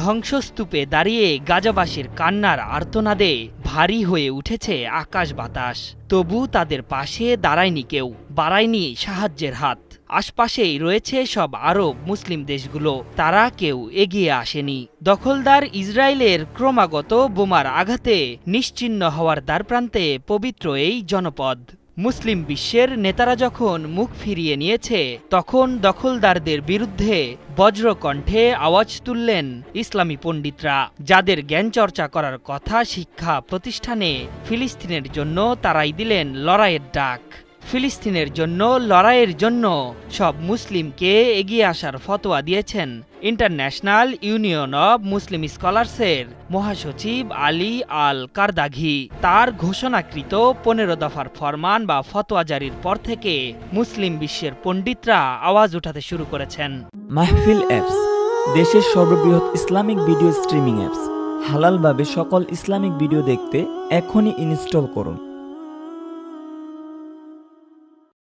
ধ্বংসস্তূপে দাঁড়িয়ে গাজাবাসীর কান্নার আর্তনাদে ভারী হয়ে উঠেছে আকাশ বাতাস। তবু তাদের পাশে দাঁড়ায়নি কেউ, বাড়ায়নি সাহায্যের হাত। আশপাশেই রয়েছে সব আরব মুসলিম দেশগুলো, তারা কেউ এগিয়ে আসেনি। দখলদার ইসরায়েলের ক্রমাগত বোমার আঘাতে নিশ্চিহ্ন হওয়ার দ্বারপ্রান্তে পবিত্র এই জনপদ। মুসলিম বিশ্বের নেতারা যখন মুখ ফিরিয়ে নিয়েছে, তখন দখলদারদের বিরুদ্ধে বজ্রকণ্ঠে আওয়াজ তুললেন ইসলামী পণ্ডিতরা, যাদের জ্ঞান চর্চা করার কথা শিক্ষা প্রতিষ্ঠানে। ফিলিস্তিনের জন্য তারাই দিলেন লড়াইয়ের ডাক। ফিলিস্তিনের জন্য লড়াইয়ের জন্য সব মুসলিমকে এগিয়ে আসার ফতোয়া দিয়েছেন ইন্টারন্যাশনাল ইউনিয়ন অব মুসলিম স্কলার্সের মহাসচিব আলী আল কারদাঘি। তার ঘোষণাকৃত ১৫ দফার ফরমান বা ফতোয়া জারির পর থেকে মুসলিম বিশ্বের পণ্ডিতরা আওয়াজ উঠাতে শুরু করেছেন। মাহফিল অ্যাপস, দেশের সর্ববৃহৎ ইসলামিক ভিডিও স্ট্রিমিং অ্যাপস। হালালভাবে সকল ইসলামিক ভিডিও দেখতে এখনই ইনস্টল করুন।